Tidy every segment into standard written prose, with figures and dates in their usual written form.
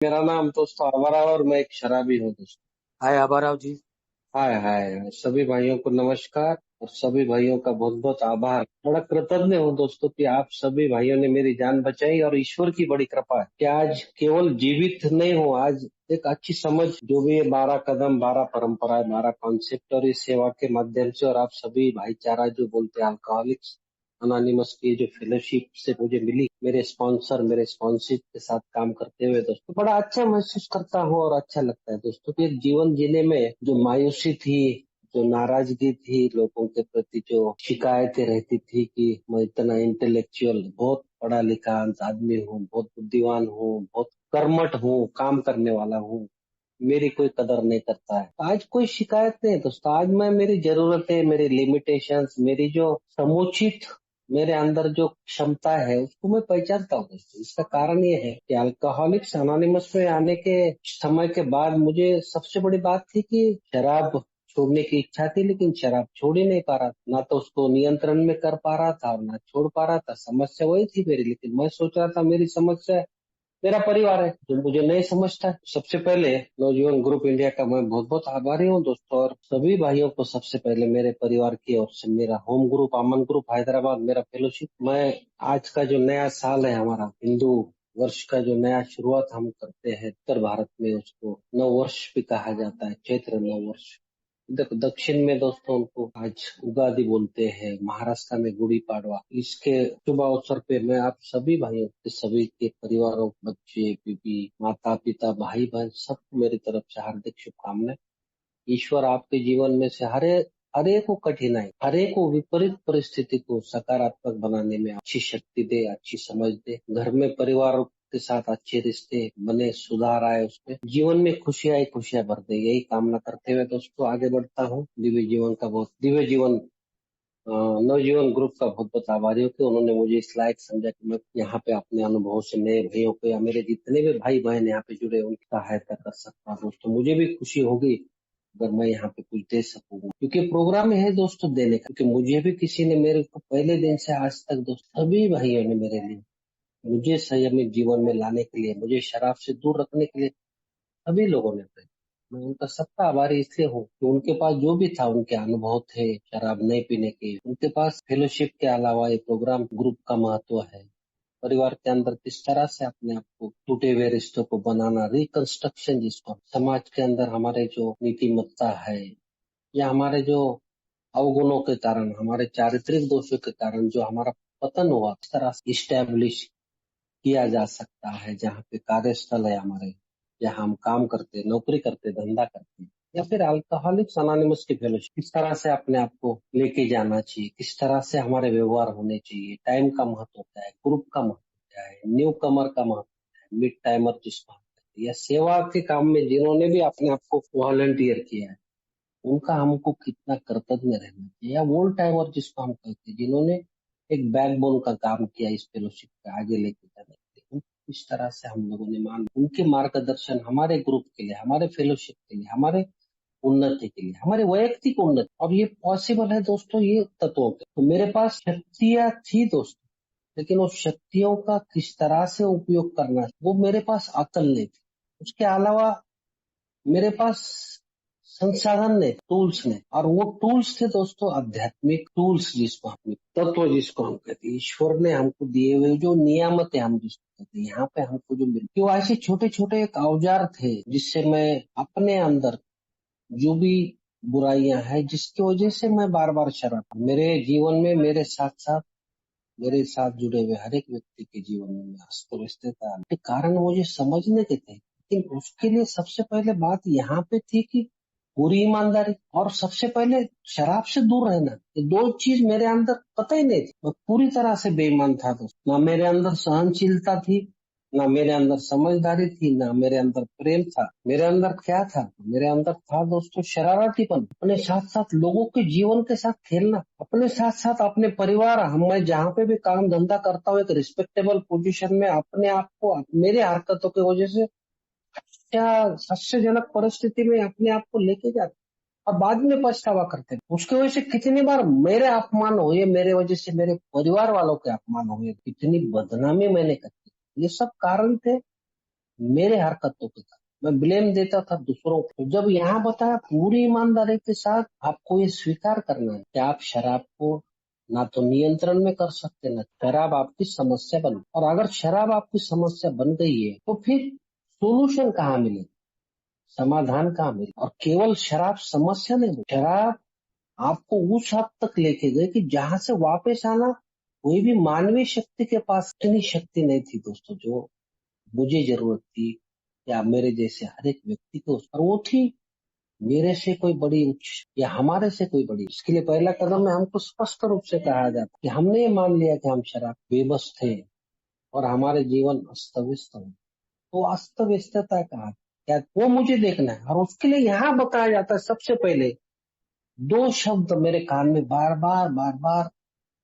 मेरा नाम दोस्तों आवारा और मैं एक शराबी हूँ दोस्तों। हाय आभाराव जी। हाय हाय सभी भाइयों को नमस्कार और सभी भाइयों का बहुत बहुत आभार। बड़ा कृतज्ञ हूँ दोस्तों कि आप सभी भाइयों ने मेरी जान बचाई और ईश्वर की बड़ी कृपा है कि आज केवल जीवित नहीं हूँ। आज एक अच्छी समझ जो भी है 12 कदम 12 परंपराएं 12 कॉन्सेप्ट और इस सेवा के माध्यम से और आप सभी भाईचारा जो बोलते हैं अल्कोहलिक्स अनोनिमस की जो फेलोशिप से मुझे मिली, मेरे स्पॉन्सर मेरे स्पॉन्सरशिप के साथ काम करते हुए दोस्तों बड़ा अच्छा महसूस करता हूँ और अच्छा लगता है दोस्तों कि एक जीवन जीने में जो मायूसी थी, जो नाराजगी थी, लोगों के प्रति जो शिकायतें रहती थी कि मैं इतना इंटेलेक्चुअल बहुत पढ़ा लिखा आदमी हूँ, बहुत बुद्धिमान हूँ, बहुत कर्मठ हूँ, काम करने वाला हूँ, मेरी कोई कदर नहीं करता है। आज कोई शिकायत नहीं है दोस्तों। आज मैं मेरी जरूरतें, मेरी लिमिटेशंस, मेरी जो समुचित मेरे अंदर जो क्षमता है उसको मैं पहचानता हूँ दोस्तों। इसका कारण ये है कि अल्कोहलिक्स अनोनिमस में आने के समय के बाद मुझे सबसे बड़ी बात थी कि शराब छोड़ने की इच्छा थी, लेकिन शराब छोड़ ही नहीं पा रहा था। ना तो उसको नियंत्रण में कर पा रहा था और ना छोड़ पा रहा था। समस्या वही थी मेरी, लेकिन मैं सोच रहा था मेरी समस्या मेरा परिवार है जो मुझे नहीं समझता। सबसे पहले नवजीवन ग्रुप इंडिया का मैं बहुत बहुत आभारी हूँ दोस्तों, और सभी भाइयों को सबसे पहले मेरे परिवार की ओर से मेरा होम ग्रुप अमन ग्रुप हैदराबाद मेरा फेलोशिप। मैं आज का जो नया साल है हमारा हिंदू वर्ष का जो नया शुरुआत हम करते हैं उत्तर भारत में, उसको नव वर्ष भी कहा जाता है, चैत्र नव वर्ष। दक्षिण में दोस्तों उनको आज उगादि बोलते हैं, महाराष्ट्र में गुड़ी पाड़वा। इसके शुभ अवसर पे मैं आप सभी भाइयों के सभी के परिवारों, बच्चे, बीबी, माता पिता, भाई बहन सबको मेरी तरफ से हार्दिक शुभकामनाएं। ईश्वर आपके जीवन में से हरे को कठिनाई, हरे को विपरीत परिस्थिति को सकारात्मक बनाने में अच्छी शक्ति दे, अच्छी समझ दे। घर में परिवार के साथ अच्छे रिश्ते बने, सुधार आए, उसमें जीवन में खुशियां भर दे, यही कामना करते हुए दोस्तों आगे बढ़ता हूँ। दिव्य जीवन नवजीवन ग्रुप का बहुत बहुत आभारी हूँ कि उन्होंने मुझे इस लायक समझा कि मैं यहाँ पे अपने अनुभव से नए भाइयों को या मेरे जितने भी भाई बहन यहाँ पे जुड़े उनकी सहायता कर सकता हूँ दोस्तों। मुझे भी खुशी होगी अगर मैं यहाँ पे कुछ दे सकूंगा, क्योंकि प्रोग्राम है दोस्तों देने का। क्योंकि मुझे भी किसी ने मेरे को पहले दिन से आज तक दोस्तों सभी भाइयों ने मेरे लिए, मुझे संयमित जीवन में लाने के लिए, मुझे शराब से दूर रखने के लिए सभी लोगों ने प्रयास। मैं उनका सबका आभारी इसलिए हूँ कि उनके पास जो भी था, उनके अनुभव थे शराब नहीं पीने के, उनके पास फेलोशिप के अलावा ये प्रोग्राम ग्रुप का महत्व है, परिवार के अंदर किस तरह से अपने आप को टूटे हुए रिश्तों को बनाना, रिकंस्ट्रक्शन, जिसको समाज के अंदर हमारे जो नीतिमत्ता है या हमारे जो अवगुणों के कारण, हमारे चारित्रिक दोषों के कारण जो हमारा पतन हुआ, किस तरह से इस्टेब्लिश किया जा सकता है। जहाँ पे कार्यस्थल है हमारे, जहाँ हम काम करते, नौकरी करते, धंधा करते, या फिर अल्कोहलिक्स अनोनिमस की फेलोशिप, किस तरह से अपने आप को लेके जाना चाहिए, किस तरह से हमारे व्यवहार होने चाहिए, टाइम का महत्व होता है, ग्रुप का महत्व क्या है, न्यू कमर का महत्व है, मिड टाइमर जिसको हम कहते हैं, या सेवा के काम में जिन्होंने भी अपने आप को वॉलंटियर किया है, उनका हमको कितना कृतज्ञ रहना चाहिए। या वोल टाइमर जिसको हम कहते हैं, जिन्होंने एक बैकबोन का काम किया इस फेलोशिप को आगे लेके जाने के लिए, इस तरह से हम लोगों ने मान उनके मार्गदर्शन हमारे ग्रुप के लिए, हमारे फेलोशिप के लिए, हमारे उन्नति के लिए, हमारे वैयक्तिक उन्नति। और ये पॉसिबल है दोस्तों ये तत्वों के। तो मेरे पास शक्तियां थी दोस्तों, लेकिन उस शक्तियों का किस तरह से उपयोग करना है, वो मेरे पास अकल नहीं थी। उसके अलावा मेरे पास संसाधन ने, टूल्स ने, और वो टूल्स थे दोस्तों आध्यात्मिक टूल्स, जिसको हम तत्व जिसको हम कहते हैं, ईश्वर ने हमको दिए हुए जो नियामत है हम जिसको कहते हैं, यहाँ पे हमको जो मिलती, वो ऐसे छोटे छोटे एक औजार थे जिससे मैं अपने अंदर जो भी बुराइयां हैं, जिसकी वजह से मैं बार बार शराब, मेरे जीवन में मेरे साथ जुड़े हुए हर एक व्यक्ति के जीवन में अस्त व्यस्तता के कारण मुझे समझने के थे। लेकिन उसके लिए सबसे पहले बात यहाँ पे थी कि पूरी ईमानदारी, और सबसे पहले शराब से दूर रहना। ये दो चीज मेरे अंदर पता ही नहीं थी। मैं पूरी तरह से बेईमान था दोस्त। ना मेरे अंदर सहनशीलता थी, ना मेरे अंदर समझदारी थी, ना मेरे अंदर प्रेम था। मेरे अंदर क्या था? मेरे अंदर था दोस्तों शरारतीपन, अपने साथ साथ लोगों के जीवन के साथ खेलना, अपने साथ साथ अपने परिवार, मैं जहाँ पे भी काम धंधा करता हूँ एक रिस्पेक्टेबल पोजीशन में अपने आप को, मेरे हरकतों की वजह से क्या हास्यजनक परिस्थिति में अपने आप को लेके जाते और बाद में पछतावा करते हैं। उसकी वजह से कितनी बार मेरे अपमान हुए, मेरे वजह से मेरे परिवार वालों के अपमान हुए, कितनी बदनामी मैंने की। ये सब कारण थे मेरे हरकतों के कारण मैं ब्लेम देता था दूसरों को। तो जब यहाँ बताया पूरी ईमानदारी के साथ आपको ये स्वीकार करना है कि आप शराब को ना तो नियंत्रण में कर सकते, ना शराब आपकी समस्या बन, और अगर शराब आपकी समस्या बन गई है तो फिर सोल्यूशन कहाँ मिले, समाधान कहाँ मिले। और केवल शराब समस्या नहीं, शराब आपको उस हद तक लेके गए कि जहां से वापस आना कोई भी मानवीय शक्ति के पास इतनी शक्ति नहीं थी दोस्तों, जो मुझे जरूरत थी या मेरे जैसे हर एक व्यक्ति को। और वो थी मेरे से कोई बड़ी उच्च या हमारे से कोई बड़ी। इसके लिए पहला कदम में हमको स्पष्ट रूप से कहा जाता कि हमने ये मान लिया कि हम शराब बेबस थे और हमारे जीवन अस्त व्यस्त हो। तो अस्त व्यस्तता कहा क्या, वो मुझे देखना है। और उसके लिए यहाँ बताया जाता है सबसे पहले दो शब्द मेरे कान में बार बार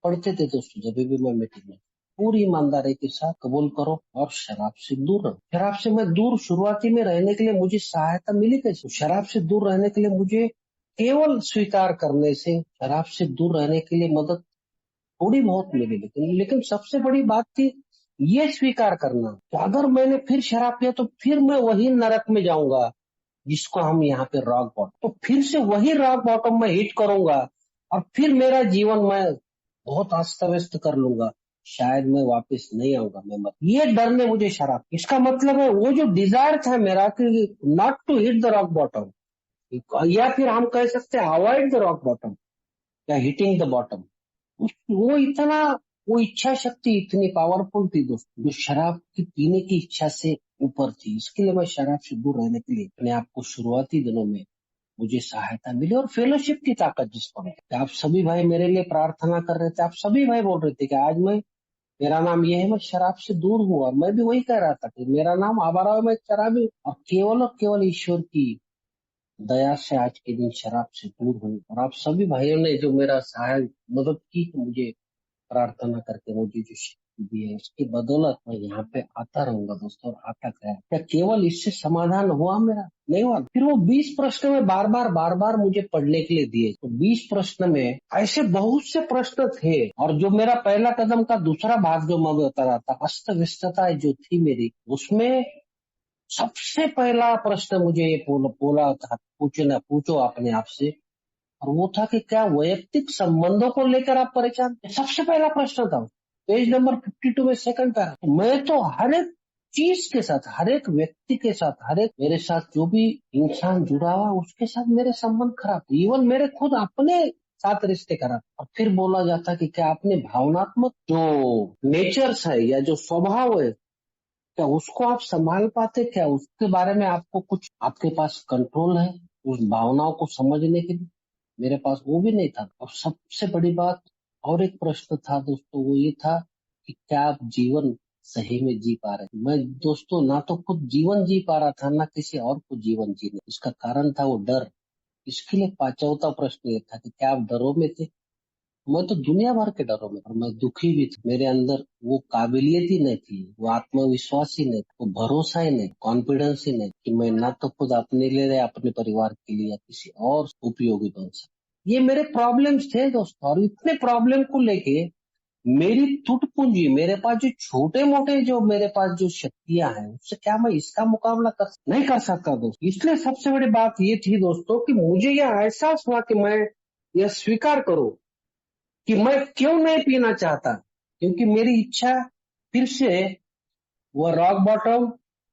पढ़ते थे दोस्तों जब भी मैं मीटिंग में, पूरी ईमानदारी के साथ कबूल करो और शराब से दूर रहो। शराब से मैं दूर शुरुआती में रहने के लिए मुझे सहायता मिली कैसे? शराब से दूर रहने के लिए मुझे केवल स्वीकार करने से शराब से दूर रहने के लिए मदद थोड़ी बहुत मिली, लेकिन सबसे बड़ी बात थी ये स्वीकार करना कि अगर मैंने फिर शराब पिया तो फिर मैं वही नरक में जाऊंगा जिसको हम यहाँ पे रॉक बॉटम, तो फिर से वही रॉक बॉटम में हिट करूंगा और फिर मेरा जीवन मैं बहुत अस्त व्यस्त कर लूंगा, शायद मैं वापस नहीं आऊंगा, मैं मत, ये डर ने मुझे शराब। इसका मतलब है वो जो डिजायर था मेरा कि not to hit the rock bottom, या फिर हम कह सकते हैं अवॉइड द रॉक बॉटम या हिटिंग द बॉटम, वो इतना, वो इच्छा शक्ति इतनी पावरफुल थी दोस्तों, जो शराब की पीने की इच्छा से ऊपर थी। इसके लिए मैं शराब से दूर रहने के लिए अपने आप को शुरुआती दिनों में मुझे सहायता मिली और फेलोशिप की ताकत जिसको कहते हैं। आप सभी भाई मेरे लिए प्रार्थना कर रहे थे, आप सभी भाई बोल रहे थे कि आज मैं, मेरा नाम ये है, मैं शराब से दूर हूँ। और मैं भी वही कह रहा था कि मेरा नाम आवारा है, मैं शराबी, और केवल ईश्वर की दया से आज के दिन शराब से दूर हूँ। और आप सभी भाइयों ने जो मेरा सहाय मदद की, तो मुझे प्रार्थना करके मुझे जो शक्ति दी है, उसकी बदौलत मैं यहाँ पे आता रहूंगा दोस्तों, और आता गया। क्या केवल इससे समाधान हुआ मेरा? नहीं हुआ। फिर वो 20 प्रश्न में बार बार मुझे पढ़ने के लिए दिए। तो 20 प्रश्न में ऐसे बहुत से प्रश्न थे, और जो मेरा पहला कदम का दूसरा भाग जो मैं बता रहा था, अस्त व्यस्तता जो थी मेरी, उसमें सबसे पहला प्रश्न मुझे ये बोला था, पूछो अपने आप से, और वो था कि क्या वैयक्तिक संबंधों को लेकर आप परेशान? सबसे पहला प्रश्न था, पेज नंबर 52 में सेकंड पैरा। मैं तो हर एक चीज के साथ, हर एक व्यक्ति के साथ, हर एक मेरे साथ जो भी इंसान जुड़ा हुआ उसके साथ मेरे संबंध खराब, इवन मेरे खुद अपने साथ रिश्ते खराब। और फिर बोला जाता कि क्या अपने भावनात्मक जो नेचर्स है या जो स्वभाव है, क्या उसको आप संभाल पाते? क्या उसके बारे में आपको कुछ, आपके पास कंट्रोल है उस भावनाओं को समझने के लिए? मेरे पास वो भी नहीं था। और सबसे बड़ी बात, और एक प्रश्न था दोस्तों, वो ये था कि क्या आप जीवन सही में जी पा रहे? मैं दोस्तों ना तो खुद जीवन जी पा रहा था, ना किसी और को जीवन जीने। इसका कारण था वो डर। इसके लिए चौथा प्रश्न ये था कि क्या आप डरों में थे? मैं तो दुनिया भर के डरों में, और मैं दुखी भी था। मेरे अंदर वो काबिलियत ही नहीं थी, वो आत्मविश्वास ही नहीं, वो भरोसा ही नहीं, कॉन्फिडेंस ही नहीं कि मैं ना तो खुद अपने लिए या अपने परिवार के लिए या किसी और उपयोगी बन सकता। ये मेरे प्रॉब्लम्स थे दोस्तों, और इतने प्रॉब्लम को लेके मेरी टूट पूंजी, मेरे पास जो छोटे मोटे जो मेरे पास जो शक्तियां हैं, उससे क्या मैं इसका मुकाबला नहीं कर सकता दोस्त। इसलिए सबसे बड़ी बात ये थी दोस्तों कि मुझे यह एहसास हुआ कि मैं यह स्वीकार करूं कि मैं क्यों नहीं पीना चाहता, क्योंकि मेरी इच्छा फिर से वो रॉक बॉटम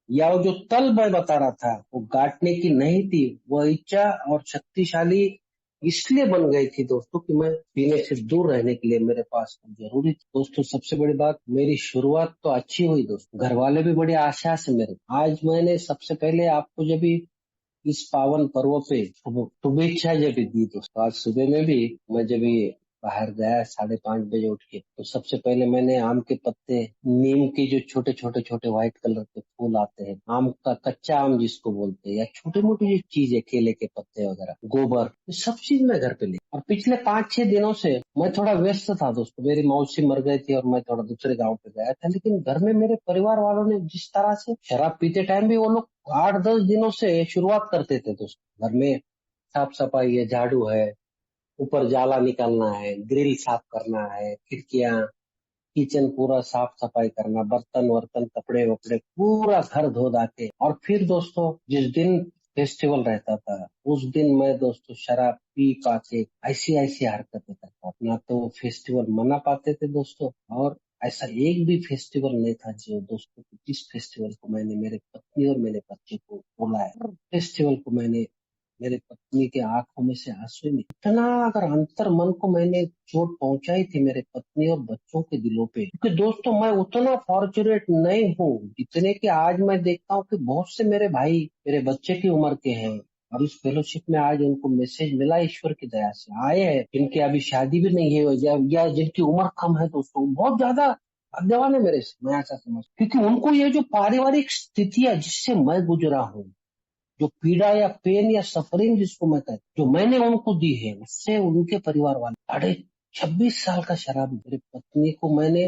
या वो जो तल मैं बता रहा था वो गाटने की नहीं थी। वह इच्छा और शक्तिशाली इसलिए बन गई थी दोस्तों कि मैं पीने से दूर रहने के लिए मेरे पास जरूरी थी। दोस्तों सबसे बड़ी बात, मेरी शुरुआत तो अच्छी हुई दोस्तों, घर वाले भी बड़ी आशा से मेरे, आज मैंने सबसे पहले आपको जब भी इस पावन पर्व पे शुभेच्छा जब भी दी दोस्तों, आज सुबह में भी मैं जब भी बाहर गया 5:30 बजे उठ के, तो सबसे पहले मैंने आम के पत्ते, नीम के जो छोटे छोटे व्हाइट कलर के फूल आते हैं, आम का कच्चा आम जिसको बोलते हैं, या छोटी मोटी जो चीज है, केले के पत्ते वगैरह, गोबर, ये सब चीज मैं घर पे ले। और पिछले 5-6 दिनों से मैं थोड़ा व्यस्त था दोस्तों, मेरी मौसी मर गई थी और मैं थोड़ा दूसरे गाँव पे गया था, लेकिन घर में मेरे परिवार वालों ने जिस तरह से, शराब पीते टाइम भी वो लोग 8-10 दिनों से शुरुआत करते थे दोस्तों, घर में साफ सफाई है, झाड़ू है, ऊपर जाला निकालना है, ग्रिल साफ करना है, खिड़कियां, किचन पूरा साफ सफाई करना, बर्तन वर्तन कपड़े वपड़े पूरा घर धो धा के, और फिर दोस्तों जिस दिन फेस्टिवल रहता था उस दिन मैं दोस्तों शराब पी पा के ऐसी ऐसी हरकतें करता था। ना तो फेस्टिवल मना पाते थे दोस्तों, और ऐसा एक भी फेस्टिवल नहीं था जो दोस्तों जिस फेस्टिवल को मैंने मेरे पत्नी और मेरे बच्चे को बुलाया, फेस्टिवल को मैंने मेरे पत्नी के आंखों में से आंसू नहीं, इतना अगर अंतर मन को मैंने चोट पहुंचाई थी मेरे पत्नी और बच्चों के दिलों पे, क्योंकि दोस्तों मैं उतना फॉर्चुनेट नहीं हूँ जितने कि आज मैं देखता हूँ कि बहुत से मेरे भाई मेरे बच्चे की उम्र के हैं, और इस फेलोशिप में आज उनको मैसेज मिला ईश्वर की दया से आए हैं, जिनकी अभी शादी भी नहीं है या जिनकी उम्र कम है दोस्तों, बहुत ज्यादा भाग्यवान है मेरे से, मैं ऐसा समझ, क्योंकि उनको ये जो पारिवारिक स्थितियां जिससे मैं गुजरा हूँ, जो पीड़ा या पेन या सफरिंग जिसको मैं कहता जो मैंने उनको दी है, उससे उनके परिवार वाले 26 साल का शराब मेरी पत्नी को मैंने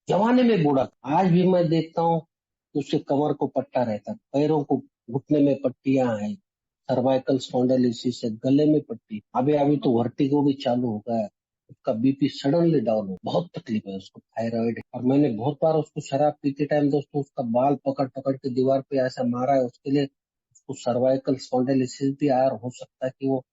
जवानी में बूढ़ा, आज भी मैं देखता हूँ कि उसके कमर को पट्टा रहता, पैरों को घुटने में पट्टियां हैं, सर्वाइकल स्पॉन्डिलोसिस है, गले में पट्टी, अभी अभी तो वर्टिगो भी चालू हो गया है, उसका बीपी सडनली डाउन हो, बहुत तकलीफ है उसको, थायराइड है। और मैंने बहुत बार उसको शराब पीते टाइम दोस्तों उसका बाल पकड़ पकड़ के दीवार पे ऐसा मारा है, उसके लिए उसको सर्वाइकल स्पॉन्डिलोसिस भी आया, और हो सकता है कि वो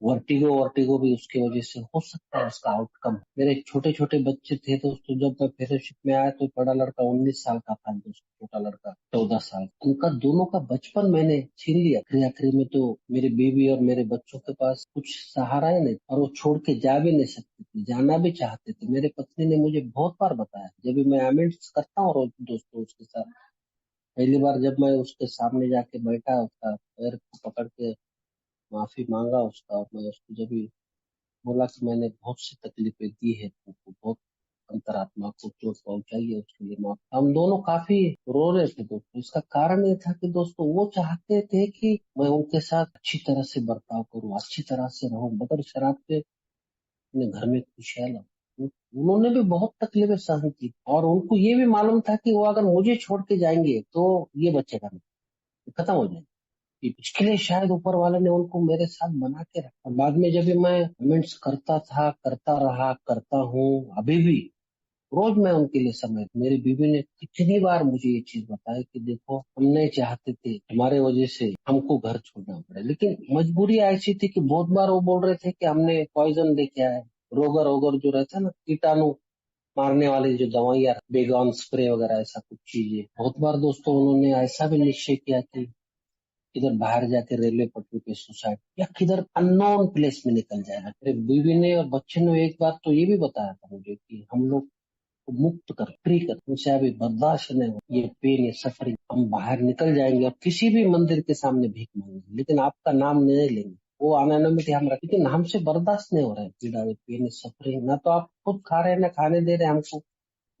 वर्टिगो वर्टिगो भी उसकी वजह से हो सकता है उसका आउटकम। मेरे छोटे छोटे बच्चे थे दोस्तों, जब मैं फेलोशिप में आया तो बड़ा लड़का 19 साल का था दोस्तों, छोटा लड़का 14 साल, उनका दोनों का बचपन मैंने छीन लिया। आखिरी आखिरी में तो मेरी बीवी और मेरे बच्चों के पास कुछ सहारा ही नहीं, और वो छोड़ के जा भी नहीं सकते थे, जाना भी चाहते थे। मेरे पत्नी ने मुझे बहुत बार बताया, जब भी मैं अमेंड्स करता हूँ रोज दोस्तों उसके साथ, पहली बार जब मैं उसके सामने जाके बैठा, उसका पैर को पकड़ के माफी मांगा उसका, और मैं उसको जब भी बोला कि मैंने बहुत सी तकलीफें दी है तुमको, बहुत अंतरात्मा को चोट पहुंचाई है, उसके लिए माफ, हम दोनों काफी रो रहे थे दोस्तों। इसका कारण ये था कि दोस्तों वो चाहते थे कि मैं उनके साथ अच्छी तरह से बर्ताव करूं, अच्छी तरह से रहूं, मगर शराब के अपने घर में खुशियां लाऊं। उन्होंने भी बहुत तकलीफें सहन की, और उनको ये भी मालूम था कि वो अगर मुझे छोड़ के जाएंगे तो ये बचेगा नहीं, ये खत्म हो जाएगा। इसके लिए शायद ऊपर वाले ने उनको मेरे साथ बना के रखा। बाद में जब भी मैं कमेंट्स करता था, करता रहा, करता हूँ अभी भी, रोज मैं उनके लिए समय, मेरी बीवी ने कितनी बार मुझे ये चीज बताई कि देखो हम नहीं चाहते थे हमारे वजह से हमको घर छोड़ना पड़े, लेकिन मजबूरी ऐसी थी कि बहुत बार वो बोल रहे थे कि हमने पॉइजन लेके आए, रोगर ओगर जो रहता है ना, कीटाणु मारने वाली जो दवाइयाँ, बेगॉन स्प्रे वगैरह, ऐसा कुछ चीजें। बहुत बार दोस्तों उन्होंने ऐसा भी निश्चय किया कि किधर बाहर जाके रेलवे पटरी पे सुसाइड या किधर अननोन प्लेस में निकल जाएगा। मेरे बीवी ने और बच्चे ने एक बार तो ये भी बताया था मुझे कि हम लोग को मुक्त कर, फ्री कर, उनसे अभी बर्दाश्त नहीं हो ये पेन ये सफरिंग, हम बाहर निकल जाएंगे और किसी भी मंदिर के सामने भीख मांगेंगे, लेकिन आपका नाम नहीं लेंगे, वो एनोनिमिटी हम रखें, लेकिन हमसे बर्दाश्त नहीं हो रहा है पीड़ा पेन सफरिंग, ना तो आप खुद खा रहे हैं ना खाने दे रहे हैं हमको,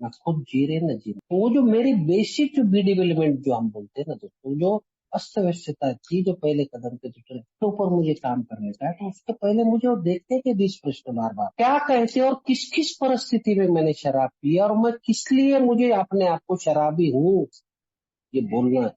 ना खुद जी रहे ना जी रहे। तो वो जो मेरी बेसिक जो बी डेवलपमेंट जो हम बोलते हैं ना दोस्तों, जो अस्त व्यस्तता थी, जो पहले कदम पे दूसरे के ऊपर मुझे काम करने का है, तो उसके पहले मुझे वो देखने के 20 प्रश्न बार बार क्या कहते और किस किस परिस्थिति में मैंने शराब पी और मैं किस लिए मुझे अपने आप को शराबी हूँ ये बोलना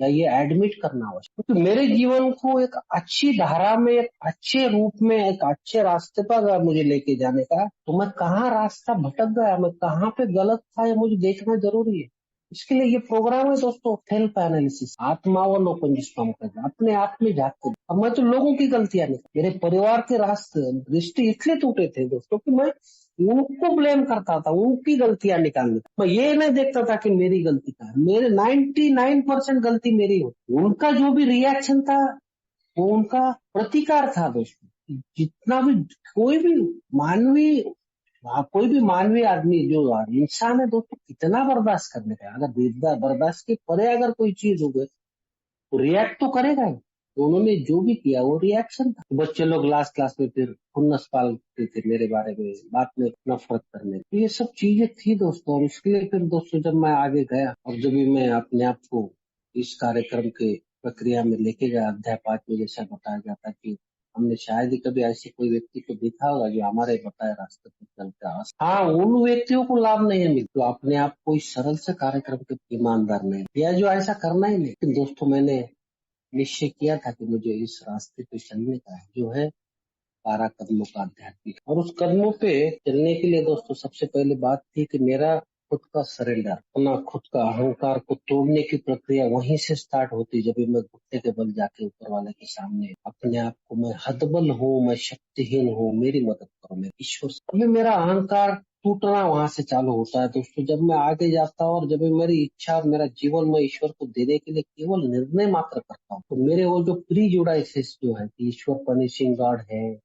या ये एडमिट करना आवश्यक, क्योंकि मेरे जीवन को एक अच्छी धारा में, एक अच्छे रूप में, एक अच्छे रास्ते पर अगर मुझे लेके जाने का, तो मैं कहाँ रास्ता भटक गया, मैं कहाँ पे गलत था, ये मुझे देखना जरूरी है। इसके लिए ये प्रोग्राम है दोस्तों, सेल्फ एनालिसिस, आत्मावलोकन जिसको हम कहते हैं, अपने आप में झांकते। अब मैं तो लोगों की गलतियां नहीं, मेरे परिवार के रास्ते रिश्ते इसलिए टूटे थे दोस्तों कि मैं उनको ब्लेम करता था, उनकी गलतियां निकालनी, मैं ये नहीं देखता था कि मेरी गलती का है, मेरे 99% गलती मेरी हो, उनका जो भी रिएक्शन था वो उनका प्रतिकार था दोस्तों। जितना भी कोई भी मानवीय, कोई भी मानवीय आदमी जो इंसान है दोस्तों, कितना बर्दाश्त करने का, अगर बर्दाश्त के परे अगर कोई चीज हो गई तो रिएक्ट तो करेगा ही। तो उन्होंने जो भी किया वो रिएक्शन था। तो बच्चे लोग लास्ट क्लास में फिर खुन्नस पालते थे मेरे बारे में, बात में नफरत करने, तो ये सब चीजें थी दोस्तों। और इसके लिए फिर दोस्तों जब मैं आगे गया और जब भी मैं अपने आप को इस कार्यक्रम के प्रक्रिया में लेके गया, अध्याय 5 में जैसा बताया जाता कि हमने शायद ही कभी ऐसे कोई व्यक्ति को देखा होगा जो हमारे बताए रास्ते पर चलता है। हाँ, उन व्यक्तियों को लाभ नहीं मिले तो अपने आप को इस सरल से कार्यक्रम के ईमानदार नहीं या जो ऐसा करना ही नहीं। लेकिन दोस्तों मैंने निश्चय किया था कि मुझे इस रास्ते पे चलने का है, जो है 12 कदमों का आध्यात्मिक। और उस कदमों पे चलने के लिए दोस्तों सबसे पहले बात थी कि मेरा खुद का सरेंडर, अपना खुद का अहंकार को तोड़ने की प्रक्रिया वहीं से स्टार्ट होती जब भी मैं घुटने के बल जाके ऊपर वाले के सामने अपने आप को, मैं हतबल हूँ, मैं शक्तिहीन हूँ, मेरी मदद करो, मैं ईश्वर से, अभी मेरा अहंकार टूटना वहां से चालू होता है दोस्तों। जब मैं आगे जाता हूँ और जब मेरी इच्छा और मेरा जीवन मैं ईश्वर को देने के लिए केवल निर्णय मात्र करता हूँ, तो मेरे वो जो प्री जुडाइसिस जो है कि ईश्वर पनिशिंग गॉड है,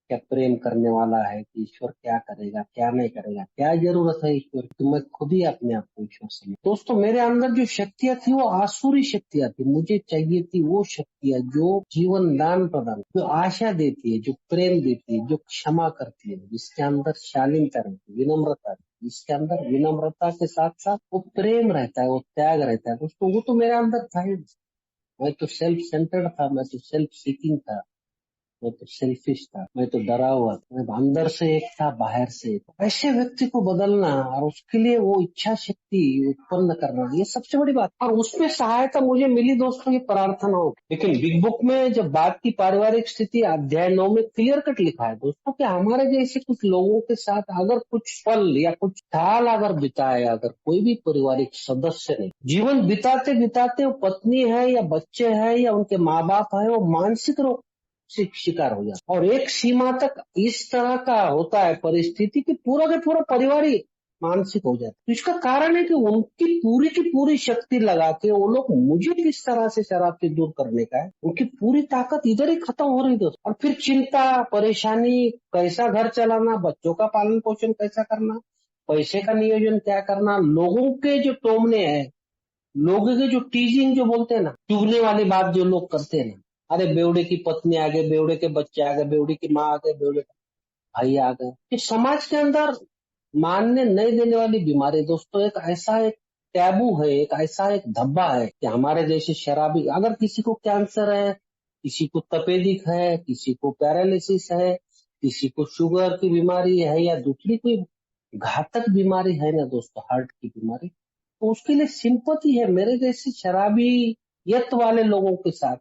क्या प्रेम करने वाला है, कि ईश्वर क्या करेगा क्या नहीं करेगा, क्या जरूरत है ईश्वर की, तो मैं खुद ही अपने आप को ईश्वर समझ। दोस्तों मेरे अंदर जो शक्तियां थी वो आसुरी शक्तियां थी। मुझे चाहिए थी वो शक्तियां जो जीवन दान प्रदान, जो आशा देती है, जो प्रेम देती है, जो क्षमा करती है, जिसके अंदर शालीनता रहती है, विनम्रता रहती है, जिसके अंदर विनम्रता के साथ साथ वो प्रेम रहता है, वो त्याग रहता है दोस्तों। वो तो मेरे अंदर था ही। मैं तो सेल्फ सेंटर्ड था, मैं तो सेल्फ सीकिंग था, मैं तो सेल्फिश था, मैं तो डरा हुआ था, मैं अंदर से एक था बाहर से एक। ऐसे व्यक्ति को बदलना और उसके लिए वो इच्छा शक्ति उत्पन्न करना, ये सबसे बड़ी बात। और उसमें सहायता मुझे मिली दोस्तों ये प्रार्थनाओं की। लेकिन बिग बुक में जब बात की पारिवारिक स्थिति, अध्याय 9 में क्लियर कट लिखा है दोस्तों कि हमारे जैसे कुछ लोगों के साथ अगर कुछ पल या कुछ साल अगर बिताए, अगर कोई भी पारिवारिक सदस्य ने जीवन बिताते बिताते, वो पत्नी है या बच्चे है या उनके माँ बाप है, वो मानसिक रोग शिकार हो जाता, और एक सीमा तक इस तरह का होता है परिस्थिति कि पूरा का पूरा परिवार ही मानसिक हो जाता है। तो इसका कारण है कि उनकी पूरी की पूरी शक्ति लगा के वो लोग मुझे किस तरह से शराब से दूर करने का है, उनकी पूरी ताकत इधर ही खत्म हो रही थी। और फिर चिंता परेशानी, कैसा घर चलाना, बच्चों का पालन पोषण कैसा करना, पैसे का नियोजन क्या करना, लोगों के जो टोमने हैं, लोगों के जो टीजिंग जो बोलते हैं ना, चुगने वाली बात जो लोग करते हैं, अरे बेवड़े की पत्नी आ गए, बेवड़े के बच्चे आ गए, बेवड़े की माँ आ गए, बेवड़े का भाई आ गए, ये समाज के अंदर मानने नहीं देने वाली बीमारी दोस्तों। एक ऐसा एक टैबू है, एक ऐसा एक धब्बा है कि हमारे जैसे शराबी, अगर किसी को कैंसर है, किसी को तपेदिक है, किसी को पैरालिसिस है, किसी को शुगर की बीमारी है या दूसरी कोई घातक बीमारी है ना दोस्तों, हार्ट की बीमारी, तो उसके लिए सिंपैथी है। मेरे जैसे शराबी यत वाले लोगों के साथ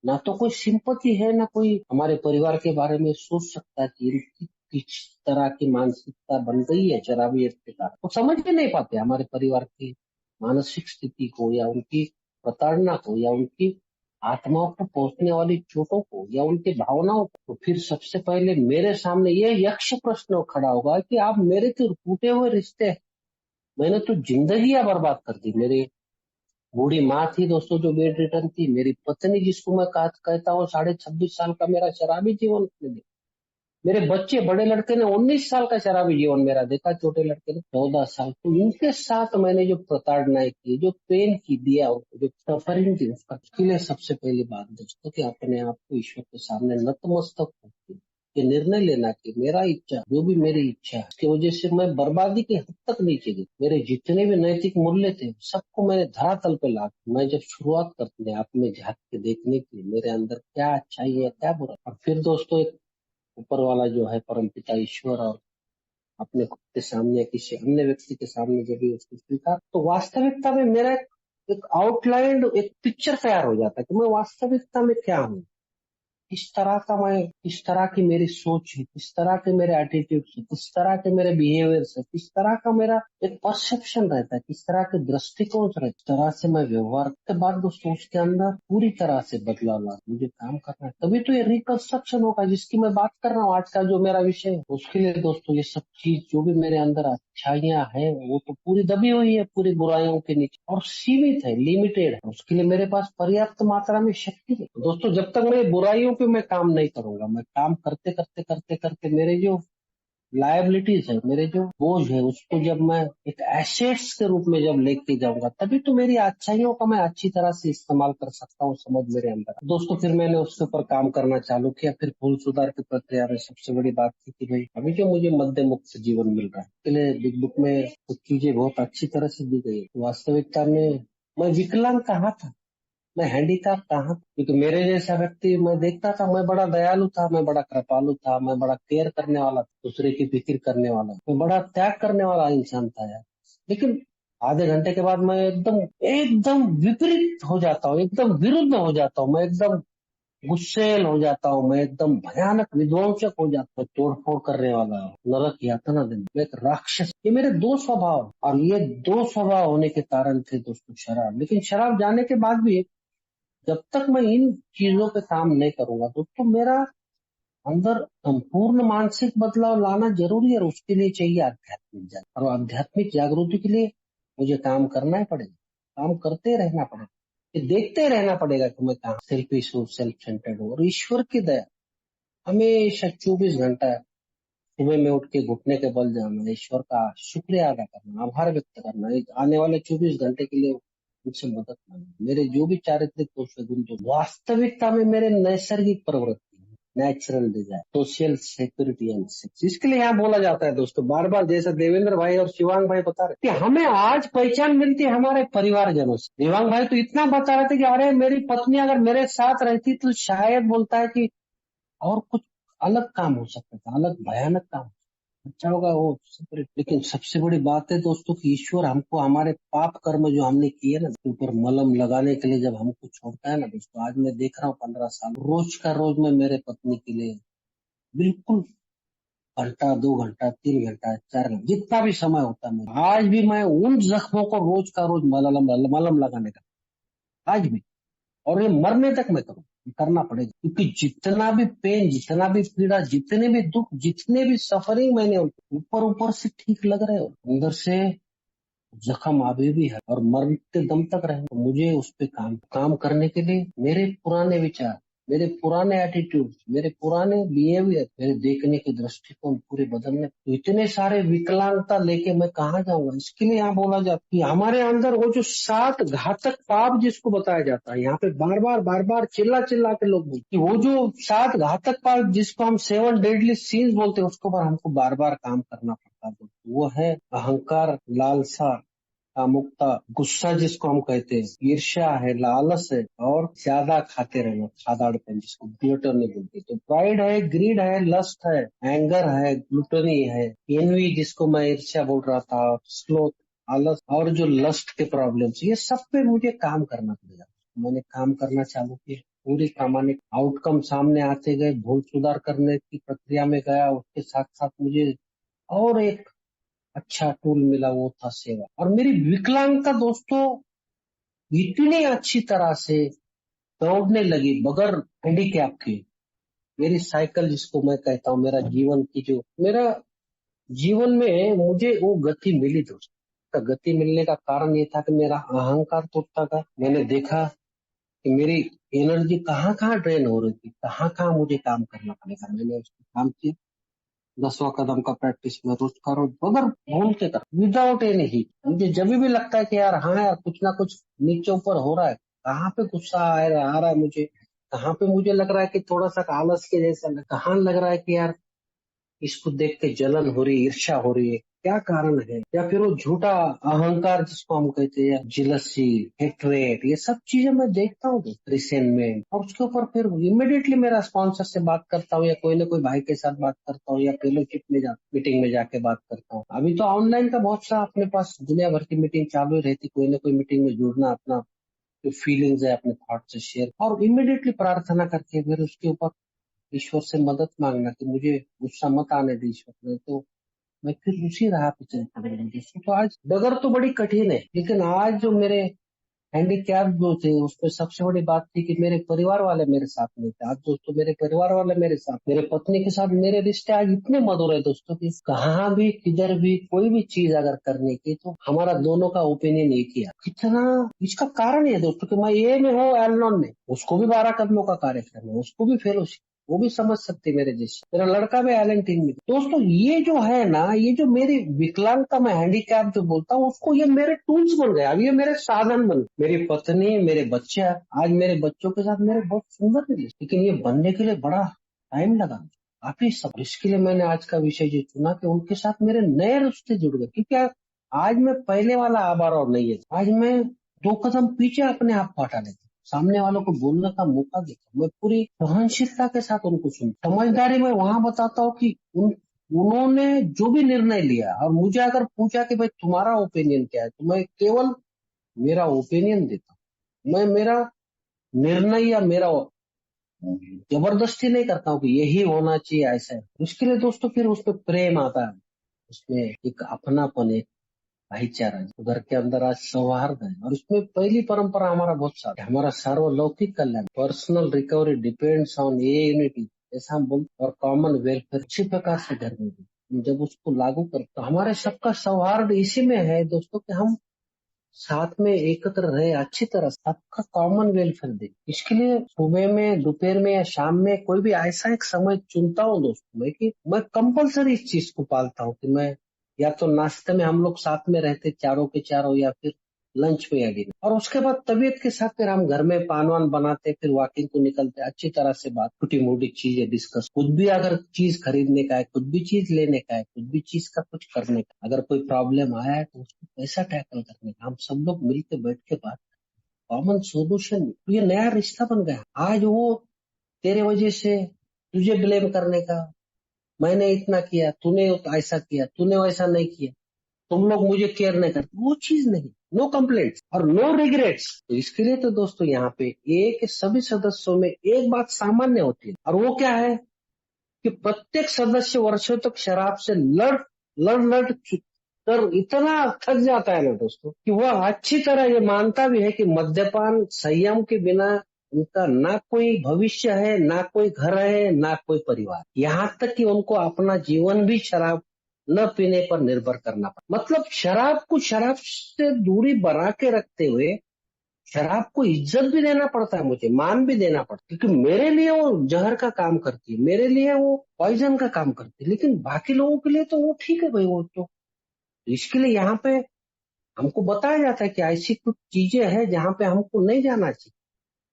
ना तो कोई सिंपैथी है, ना कोई हमारे परिवार के बारे में सोच सकता है कि इनकी किस तरह की मानसिकता बन गई है शराबियत के साथ। वो समझ ही नहीं पाते हमारे परिवार की मानसिक स्थिति को, या उनकी प्रताड़ना को, या उनकी आत्माओं को पहुंचने वाली चोटों को, या उनकी भावनाओं को। तो फिर सबसे पहले मेरे सामने ये यक्ष प्रश्न खड़ा होगा कि आप मेरे तो टूटे हुए रिश्ते, मैंने तो जिंदगी बर्बाद कर दी। मेरे बूढ़ी माँ थी दोस्तों जो बेड रिटर्न थी, मेरी पत्नी जिसको मैं कहता हूँ 26.5 साल का मेरा शराबी जीवन उसने देखा, मेरे बच्चे, बड़े लड़के ने 19 साल का शराबी जीवन मेरा देखा, छोटे लड़के ने 14 साल। तो उनके साथ मैंने जो प्रताड़नाएं की, जो पेन की दिया उनको, जो सफरिंग की, उसके लिए सबसे पहली बात दोस्तों कि अपने आप को ईश्वर के सामने नतमस्तक होकर ये निर्णय लेना कि मेरा इच्छा, जो भी मेरी इच्छा है, उसकी वजह से मैं बर्बादी की हद तक नीचे गई। मेरे जितने भी नैतिक मूल्य थे सबको मैंने धरातल पे ला, मैं जब शुरुआत करती है आप में झांक के देखने की मेरे अंदर क्या अच्छाई है क्या बुरा, और फिर दोस्तों एक ऊपर वाला जो है परमपिता ईश्वर और अपने खुद के सामने किसी अन्य व्यक्ति के सामने जब भी उसको स्वीकार, तो वास्तविकता में मेरा एक आउटलाइन, एक पिक्चर तैयार हो जाता है कि मैं वास्तविकता में क्या हूँ, किस तरह का मैं, किस तरह की मेरी सोच है, किस तरह के मेरे एटीट्यूड है, किस तरह के मेरे बिहेवियर है, किस तरह का मेरा एक परसेप्शन रहता है, किस तरह के दृष्टिकोण रहता है, किस तरह से मैं व्यवहार के बाद दोस्तों उसके अंदर पूरी तरह से बदलाव ला मुझे काम करना है। तभी तो ये रिकंस्ट्रक्शन होगा जिसकी मैं बात कर रहा हूँ आज का जो मेरा विषय है। उसके लिए दोस्तों ये सब चीज जो भी मेरे अंदर अच्छाइयाँ है वो तो पूरी दबी हुई है पूरी बुराइयों के नीचे, और सीमित है, लिमिटेड है। उसके लिए मेरे पास पर्याप्त मात्रा में शक्ति है दोस्तों। जब तक मेरी बुराइयों पे मैं काम नहीं करूंगा, मैं काम करते करते करते करते मेरे जो लायबिलिटीज है, मेरे जो बोझ है, उसको जब मैं एक एसेट्स के रूप में जब लेके जाऊंगा, तभी तो मेरी अच्छाइयों का मैं अच्छी तरह से इस्तेमाल कर सकता हूँ, समझ मेरे अंदर दोस्तों। फिर मैंने उसके ऊपर काम करना चालू किया। फिर भूल सुधार की प्रक्रिया में सबसे बड़ी बात थी कि भाई अभी जो मुझे मद्य मुक्त जीवन मिल रहा है, इसके लिए बिग बुक में कुछ चीजें बहुत अच्छी तरह से दी गई है। वास्तविकता में मैं विकलांग कहाँ था, मैं हैंडीकैप कहाँ, क्योंकि मेरे जैसा व्यक्ति मैं देखता था, मैं बड़ा दयालु था, मैं बड़ा कृपालु था, मैं बड़ा केयर करने वाला था, दूसरे की फिक्र करने वाला, मैं बड़ा त्याग करने वाला इंसान था यार। लेकिन आधे घंटे के बाद मैं एकदम एकदम विपरीत हो जाता हूँ, एकदम विरुद्ध हो जाता हूँ, मैं एकदम गुस्सेल हो जाता हूँ, मैं एकदम भयानक विध्वंसक हो जाता हूँ, तोड़फोड़ करने वाला नरक यातना दिन, मैं एक राक्षस। ये मेरे दो स्वभाव, और ये दो स्वभाव होने के कारण थे दोस्तों शराब। लेकिन शराब जाने के बाद भी जब तक मैं इन चीजों पे काम नहीं करूंगा दोस्तों, मेरा अंदर संपूर्ण मानसिक बदलाव लाना जरूरी है, और उसके लिए चाहिए आध्यात्मिक जागृति। और आध्यात्मिक जागृति के लिए मुझे काम करना ही पड़ेगा, काम करते रहना पड़ेगा, ये देखते रहना पड़ेगा कि मैं कहाँ सेल्फिश हूँ, सेल्फ सेंटर्ड हूँ। और ईश्वर की दया हमेशा 24 घंटा, सुबह में उठ के घुटने के बल जाना, ईश्वर का शुक्रिया अदा करना, आभार व्यक्त करना, एक आने वाले 24 घंटे के लिए मुझसे मदद मांगना। मेरे जो भी चारित्रिक दोष है, गुण जो वास्तविकता में मेरे नैसर्गिक प्रवृत्ति, natural desire, social security and sex, इसके लिए यहाँ बोला जाता है दोस्तों बार बार, जैसा देवेंद्र भाई और शिवांग भाई बता रहे कि हमें आज पहचान मिलती है हमारे परिवारजनों से। शिवांग भाई तो इतना बता रहे थे कि अरे मेरी पत्नी अगर मेरे साथ रहती तो शायद, बोलता है कि और कुछ अलग काम हो सकता था, अलग भयानक काम अच्छा होगा वो separate। लेकिन सबसे बड़ी बात है दोस्तों कि ईश्वर हमको हमारे पाप कर्म जो हमने किए ना, उसके ऊपर मलम लगाने के लिए जब हमको छोड़ता है ना दोस्तों, आज मैं देख रहा हूँ 15 साल रोज का रोज मैं मेरे पत्नी के लिए बिल्कुल घंटा, 2 घंटा, 3 घंटा, 4 घंटा, जितना भी समय होता है, मैं आज भी मैं उन जख्मों को रोज का रोज मलम लगाने का, आज भी, और ये मरने तक मैं करूँ, करना पड़ेगा। क्योंकि जितना भी पेन, जितना भी पीड़ा, जितने भी दुख, जितने भी सफरिंग मैंने ऊपर ऊपर से ठीक लग रहे हो, अंदर से जख्म अभी भी है और मरते दम तक रहे, तो मुझे उस पे काम करने के लिए मेरे पुराने विचार, मेरे पुराने एटीट्यूड, मेरे पुराने बिहेवियर, मेरे देखने के दृष्टिकोण पूरे बदलने। तो इतने सारे विकलांगता लेके मैं कहाँ जाऊंगा? इसके लिए यहाँ बोला जाता है कि हमारे अंदर वो जो 7 घातक पाप जिसको बताया जाता है, यहाँ पे बार बार चिल्ला चिल्ला के लोग बोलते हैं कि वो जो 7 घातक पाप जिसको हम 7 डेडली सीन्स बोलते हैं, उसके ऊपर हमको बार बार काम करना पड़ता है। वो है अहंकार, लालसा, कामुकता, गुस्सा जिसको हम कहते हैं, ईर्ष्या है, लालच है, और ज्यादा खाते रहना, खादाड़पन जिसको ग्लूटनी बोलते हैं। तो प्राइड है, ग्रीड है, लस्ट है, एंगर है, ग्लूटनी है, एनवी जिसको मैं ईर्ष्या बोल रहा था, स्लोथ, आलस, और जो लस्ट के प्रॉब्लम्स, ये सब पे मुझे काम करना पड़ेगा। मैंने काम करना चालू किया, पूरी प्रामाणिक आउटकम सामने आते गए, भूल सुधार करने की प्रक्रिया में गया। उसके साथ साथ मुझे और एक अच्छा टूल मिला, वो था सेवा। और मेरी विकलांगता दोस्तों इतनी अच्छी तरह से दौड़ने लगी बगैर हैंडीकैप के। मेरी साइकिल जिसको मैं कहता हूँ, मेरा जीवन की जो, मेरा जीवन में मुझे वो गति मिली दोस्तों। का गति मिलने का कारण ये था कि मेरा अहंकार टूटता था। मैंने देखा कि मेरी एनर्जी कहाँ कहाँ ड्रेन हो रही थी, कहाँ कहाँ मुझे काम करना पड़ेगा। मैंने उस पर काम किया। 10वां कदम का प्रैक्टिस मैं रोज करो मगर भूल के कर, विदाउट एनी हीट। मुझे जब भी लगता है कि यार हाँ यार कुछ ना कुछ नीचे ऊपर हो रहा है, कहाँ पे गुस्सा आ रहा है मुझे, कहाँ पे मुझे लग रहा है कि थोड़ा सा आलस के जैसा, कहाँ लग रहा है कि यार इसको देख के जलन हो रही है, ईर्ष्या हो रही है, क्या कारण है? या फिर वो झूठा अहंकार जिसको हम कहते हैं, जिलसी, हेट्रेट, ये सब चीजें मैं देखता हूँ, रिसेंटमेंट, और उसके ऊपर फिर इमिडिएटली मेरा स्पॉन्सर से बात करता हूँ, या कोई ना कोई भाई के साथ बात करता हूँ, या फेलोशिप में मीटिंग में जाके बात करता हूँ। अभी तो ऑनलाइन का बहुत सा अपने पास दुनिया भर की मीटिंग चालू ही रहती, कोई ना कोई मीटिंग में जुड़ना, अपना जो फीलिंग्स है अपने थॉट से शेयर, और इमिडिएटली प्रार्थना करके फिर उसके ऊपर ईश्वर से मदद मांगना कि मुझे गुस्सा मत आने दे ईश्वर ने, तो मैं फिर उसी राह पे चल पड़ेगा दोस्तों। तो आज डगर तो बड़ी कठिन है, लेकिन आज जो मेरे हैंडीकैप जो थे, उसमें सबसे बड़ी बात थी कि मेरे परिवार वाले मेरे साथ नहीं थे। आज दोस्तों मेरे परिवार वाले मेरे साथ, मेरे पत्नी के साथ मेरे रिश्ते आज इतने मधुर है दोस्तों कि कहाँ भी, किधर भी, कोई भी चीज अगर करने की, तो हमारा दोनों का ओपिनियन एक ही है। कितना इसका कारण ये है दोस्तों कि मैं ए में हूँ, एलनॉन में, उसको भी 12 कदमों का कार्यक्रम है, उसको भी फेलोशिप, वो भी समझ सकते मेरे जैसे, मेरा लड़का भी आइलैंड टीम में। दोस्तों ये जो है ना, ये जो मेरी विकलांगता में हैंडीकैप जो बोलता हूँ, उसको ये मेरे टूल्स बन गए, अब ये मेरे साधन बन गए। मेरी पत्नी, मेरे बच्चे, आज मेरे बच्चों के साथ मेरे बहुत सुंदर मिले, लेकिन ये बनने के लिए बड़ा टाइम लगा, काफी सब। इसके लिए मैंने आज का विषय जो चुना कि उनके साथ मेरे नए रिश्ते जुड़ गए, क्योंकि आज मैं पहले वाला आभार और नहीं है, आज मैं 2 कदम पीछे अपने आप को हटा लेता हूं। सामने वालों को बोलने का मौका देता हूं, मैं पूरी सहनशीलता के साथ उनको सुनता, समझदारी में वहां बताता हूँ कि उन्होंने जो भी निर्णय लिया, और मुझे अगर पूछा कि भाई तुम्हारा ओपिनियन क्या है, तो मैं केवल मेरा ओपिनियन देता हूँ। मैं मेरा निर्णय या मेरा जबरदस्ती नहीं करता हूँ कि यही होना चाहिए ऐसा है। उसके लिए दोस्तों फिर उसमें प्रेम आता है, उसमें एक अपनापन, एक भाईचारा, घर के अंदर आज सौहार्द है। और इसमें पहली परंपरा हमारा बहुत सारा है, हमारा सार्वलौकिक कल्याण, personal recovery depends on a unity, ऐसा हम बोलते, और कॉमन वेलफेयर अच्छी प्रकार से घर में भी जब उसको लागू कर, तो हमारे सबका सौहार्द इसी में है दोस्तों कि हम साथ में एकत्र रहे, अच्छी तरह सबका कॉमन वेलफेयर दे। इसके लिए सुबह में, दोपहर में या शाम में कोई भी ऐसा एक समय चुनता हूँ दोस्तों मैं, कि मैं कंपलसरी इस चीज को पालता हूँ कि मैं या तो नाश्ते में हम लोग साथ में रहते चारों के चारों, या फिर लंच में या डिनर, और उसके बाद तबीयत के साथ फिर हम घर में पान वान बनाते, फिर वॉकिंग को निकलते, अच्छी तरह से बात, छोटी मोटी चीजें डिस्कस, कुछ भी अगर चीज खरीदने का है, कुछ भी चीज लेने का है, कुछ भी चीज का कुछ करने का, अगर कोई प्रॉब्लम आया है तो उसको कैसा टैकल करने का, हम सब लोग मिलकर बैठ के बात, कॉमन सोल्यूशन। ये नया रिश्ता बन गया। आज वो तेरे वजह से तुझे ब्लेम करने का, मैंने इतना किया, तूने ऐसा किया, तूने वैसा नहीं किया, तुम लोग मुझे केयर नहीं करते, वो चीज नहीं। नो कंप्लेंट्स और नो रिग्रेट्स। तो इसके लिए तो दोस्तों यहाँ पे एक सभी सदस्यों में एक बात सामान्य होती है, और वो क्या है कि प्रत्येक सदस्य वर्षों तक शराब से लड़ लड़ लड़ कर इतना थक जाता है ना दोस्तों, कि वह अच्छी तरह ये मानता भी है कि मद्यपान संयम के बिना उनका ना कोई भविष्य है, ना कोई घर है, ना कोई परिवार। यहाँ तक कि उनको अपना जीवन भी शराब न पीने पर निर्भर करना पड़ा। मतलब शराब से दूरी बना के रखते हुए शराब को इज्जत भी देना पड़ता है, मुझे मान भी देना पड़ता है, क्योंकि मेरे लिए वो जहर का काम करती है, मेरे लिए वो पॉइजन का काम करती है, लेकिन बाकी लोगों के लिए तो वो ठीक है भाई। वो तो इसके लिए यहाँ पे हमको बताया जाता है कि ऐसी कुछ चीजें हैं जहाँ पे हमको नहीं जाना चाहिए,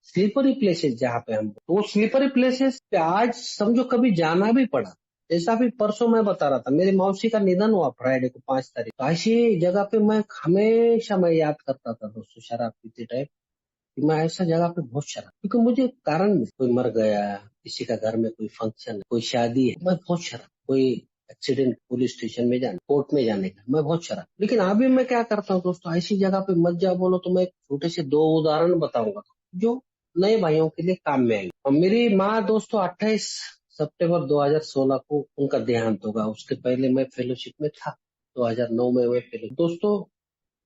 स्लीपरी प्लेसेस जहाँ पे हम, तो वो स्लीपरी प्लेसेस पे आज समझो कभी जाना भी पड़ा। जैसा भी परसों मैं बता रहा था, मेरी मौसी का निधन हुआ फ्राइडे को 5 तारीख, तो ऐसी जगह पे मैं हमेशा मैं याद करता था दोस्तों शराब पीते टाइम, कि मैं ऐसा जगह पे बहुत शराब, क्योंकि मुझे कारण नहीं, कोई मर गया, किसी का घर में कोई फंक्शन है, कोई शादी है, मैं बहुत शराब, कोई एक्सीडेंट, पुलिस स्टेशन में जाने, कोर्ट में जाने का, मैं बहुत शराब। लेकिन अभी मैं क्या करता हूँ दोस्तों, ऐसी जगह पे मत जाओ बोलो तो मैं छोटे से 2 उदाहरण बताऊंगा जो नए भाइयों के लिए काम में आएंगे। और मेरी माँ दोस्तों 28 सितंबर 2016 को उनका देहांत होगा। उसके पहले मैं फेलोशिप में था, 2009 में मैं फेलो दोस्तों,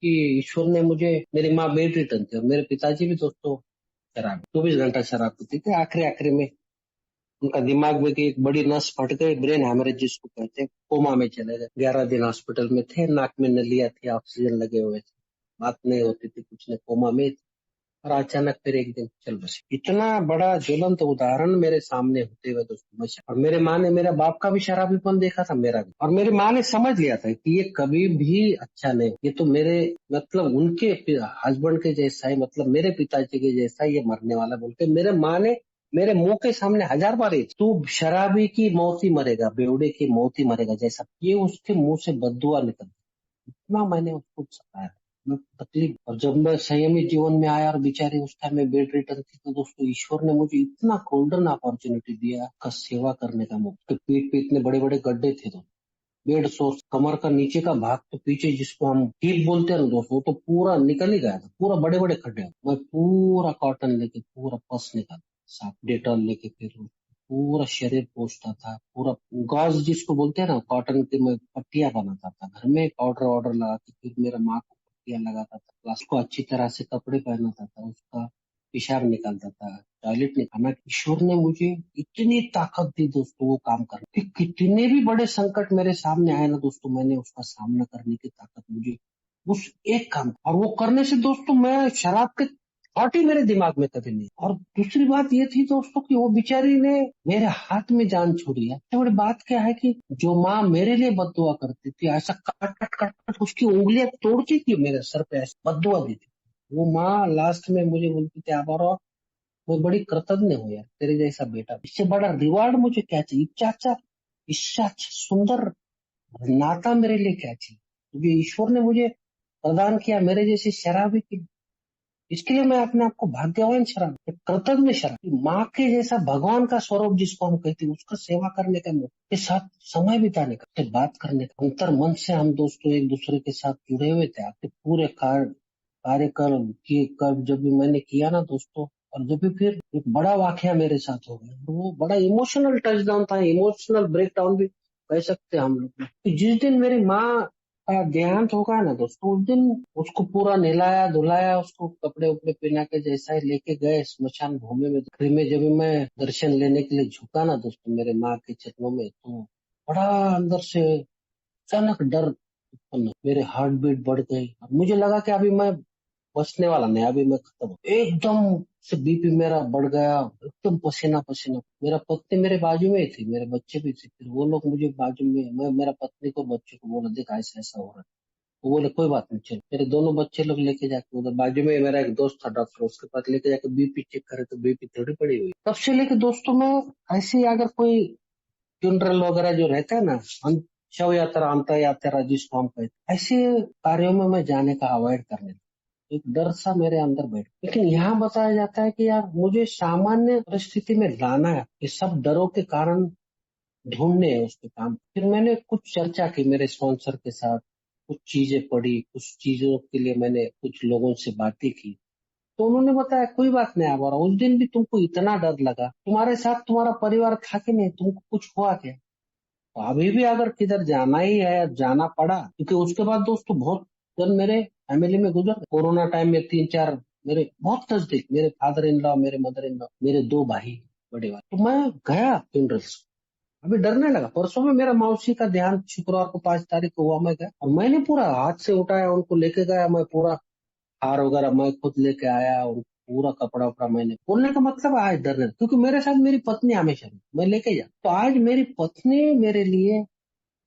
कि ईश्वर ने मुझे, मेरी माँ बेड रिटर्न थी और मेरे पिताजी भी दोस्तों शराब, 24 घंटा शराब पीते थे। आखिरी आखिरी में उनका दिमाग में की एक बड़ी नस फट गई, ब्रेन हैमरेज जिसको कहते हैं, कोमा में चले गए। 11 दिन हॉस्पिटल में थे, नाक में नलियां थी, ऑक्सीजन लगे हुए थे, बात नहीं होती थी, कुछ नहीं, कोमा में। और अचानक फिर एक दिन चल बसे। इतना बड़ा ज्वलंत उदाहरण मेरे सामने होते हुए दोस्तों, और मेरे माँ ने, मेरा बाप का भी शराबीपन देखा था, मेरा भी, और मेरी माँ ने समझ लिया था कि ये कभी भी अच्छा नहीं, ये तो मेरे मतलब उनके हस्बैंड के जैसा ही, मतलब मेरे पिताजी के जैसा ये मरने वाला, बोल के मेरे माँ ने मेरे मुंह के सामने 1000 बार तू शराबी की मौत ही मरेगा, बेवड़े की मौत ही मरेगा, जैसा ये उसके मुंह से बददुआ निकल, इतना मैंने उसको सताया, मैं तकलीफ। और जब मैं संयमित जीवन में आया और बेचारे उस टाइम में बेड रिटर्न थी, तो दोस्तों ईश्वर ने मुझे इतना गोल्डन अपॉर्चुनिटी दिया का सेवा करने का मौका। पीठ पे इतने बड़े बड़े गड्ढे थे, तो बेड सोर्स, कमर का नीचे का भाग तो पीछे जिसको हम हीप बोलते हैं ना दोस्तों, वो तो पूरा निकल ही गया था, पूरा बड़े बड़े खड्डे। मैं पूरा कॉटन लेके पूरा पस निकाला, साफ डेटॉल लेके, फिर पूरा शरीर पोंछता था, पूरा गॉज जिसको बोलते हैं ना, कॉटन की मैं पट्टियां बनाता था घर में, पाउडर वाउडर लगा के, फिर मेरा माँ को पट्टियां लगाता था, उसको अच्छी तरह से कपड़े पहनाता था, उसका पेशाब निकालता था, टॉयलेट निकालना। ईश्वर ने मुझे इतनी ताकत दी दोस्तों वो काम करने की, कितने भी बड़े संकट मेरे सामने आए ना दोस्तों, मैंने उसका सामना करने की ताकत मुझे उस एक काम, और वो करने से दोस्तों मैं शराब के थॉट ही मेरे दिमाग में कभी नहीं। और दूसरी बात ये थी दोस्तों कि वो बेचारी ने मेरे हाथ में जान छोड़ी है। सबसे बड़ी बात क्या है कि जो माँ मेरे लिए बददुआ करती थी, ऐसा कट कट कट कट उसकी उंगलियां तोड़ती थी, मेरे सर पे ऐसे बददुआ देती, वो माँ लास्ट में मुझे बोलती थी, आप और मैं बड़ी कृतज्ञ हूँ यार, तेरे जैसा बेटा, इससे बड़ा रिवार्ड मुझे क्या चाहिए, चाचा, इससे अच्छा सुंदर नाता मेरे लिए क्या चाहिए, क्योंकि ईश्वर ने मुझे प्रदान किया मेरे जैसे शराबी की। इसके लिए मैं अपने आप को भाग्यवान शराबी, कृतज्ञ शराबी, माँ के जैसा भगवान का स्वरूप जिसको हम कहते हैं, उसका सेवा करने का, के साथ समय बिताने का, बात करने का, अंतर मन से हम दोस्तों एक दूसरे के साथ जुड़े हुए थे। आपके पूरे कार्यक्रम की जब भी मैंने किया ना दोस्तों, और जब भी फिर एक बड़ा वाकया मेरे साथ हो गया, तो वो बड़ा इमोशनल टच डाउन था, इमोशनल ब्रेक डाउन भी कह सकते हैं हम लोग। तो जिस दिन मेरी माँ का देहांत होगा ना दोस्तों, उस दिन उसको पूरा नहलाया धुलाया, उसको कपड़े उपड़े पहना के जैसा ही लेके गए स्मशान भूमि में। आखिरी में जब मैं दर्शन लेने के लिए झुका ना दोस्तों मेरे माँ के चरणों में, तो बड़ा अंदर से अचानक डर उत्पन्न हुआ। मेरे हार्ट बीट बढ़ गई और मुझे लगा कि अभी मैं बचने वाला नहीं, अभी मैं खत्म हूँ। एकदम से बीपी मेरा बढ़ गया, एकदम पसीना पसीना। मेरा पत्नी मेरे बाजू में ही थी, मेरे बच्चे भी थे। फिर वो लोग मुझे बाजू में, मैं मेरा पत्नी को बच्चों को बोला, देख ऐसा ऐसा हो रहा है। वो बोले कोई बात नहीं, चल। मेरे दोनों बच्चे लोग लेके जाके उधर बाजू में मेरा एक दोस्त था डॉक्टर, उसके पास लेके जाके बीपी चेक करे तो बीपी थोड़ी पड़ी हुई। तब से लेके दोस्तों मैं ऐसे अगर कोई फ्यूनरल वगैरह जो रहता है ना, शव यात्रा अंत यात्रा जिसको हम कहते हैं, ऐसे कार्यों में मैं जाने का अवॉइड करने लगा। एक डर सा मेरे अंदर बैठ। लेकिन यहाँ बताया जाता है कि यार मुझे सामान्य परिस्थिति में लाना है, ये सब डरों के कारण ढूंढने हैं उसके काम। फिर मैंने कुछ चर्चा की मेरे स्पॉन्सर के साथ, कुछ चीजें पढ़ी, कुछ चीजों के लिए मैंने कुछ लोगों से बातें की। तो उन्होंने बताया कोई बात नहीं आवारा, उस दिन भी तुमको इतना डर लगा, तुम्हारे साथ तुम्हारा परिवार था कि नहीं, तुमको कुछ हुआ क्या? तो अभी भी अगर किधर जाना ही है, जाना पड़ा, क्योंकि उसके बाद दोस्तों बहुत जन मेरे फैमिली में गुजर गए। कोरोना टाइम में 3-4 मेरे बहुत नजदीक, मेरे फादर इन लॉ, मेरे मदर इन लॉ, मेरे 2 भाई बड़े भाई, तो मैं गया फ्यूनरल्स। अभी डरने लगा। परसों में मेरा मौसी का ध्यान शुक्रवार को 5 तारीख को हुआ, मैं गया और मैंने पूरा हाथ से उठाया, उनको लेके गया, मैं पूरा हार वगैरह मैं खुद लेके आया, और पूरा कपड़ा उपड़ा मैंने। बोलने का मतलब आज डरने, क्योंकि मेरे साथ मेरी पत्नी हमेशा रही, मैं लेके जा। तो आज मेरी पत्नी मेरे लिए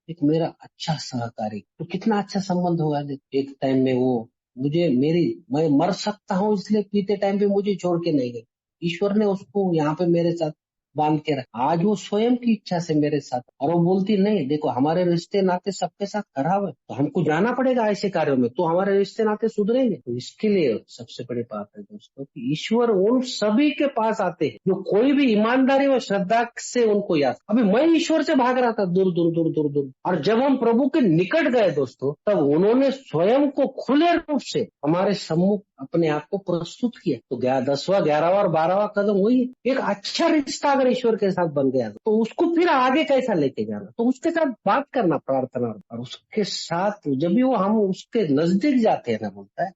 एक मेरा अच्छा सहकारी, तो कितना अच्छा संबंध होगा। एक टाइम में वो मुझे मेरी, मैं मर सकता हूँ इसलिए पीते टाइम पे मुझे छोड़ के नहीं गई। ईश्वर ने उसको यहाँ पे मेरे साथ बांध के रखा। आज वो स्वयं की इच्छा से मेरे साथ, और वो बोलती नहीं देखो हमारे रिश्ते नाते सबके साथ खराब है, तो हमको जाना पड़ेगा ऐसे कार्यों में, तो हमारे रिश्ते नाते सुधरेंगे। तो इसके लिए सबसे बड़ी बात है दोस्तों कि ईश्वर उन सभी के पास आते हैं जो कोई भी ईमानदारी और श्रद्धा से उनको याद। अभी मैं ईश्वर से भाग रहा था दूर दूर दूर दूर दूर, और जब हम प्रभु के निकट गए दोस्तों, तब उन्होंने स्वयं को खुले रूप से हमारे सम्मुख अपने आप को प्रस्तुत किया। तो 10वां 11वां और 12वां कदम वही। एक अच्छा रिश्ता अगर ईश्वर के साथ बन गया तो उसको फिर आगे कैसा लेके जाना, तो उसके साथ बात करना प्रार्थना, और उसके साथ जब भी वो हम उसके नजदीक जाते हैं ना, बोलता है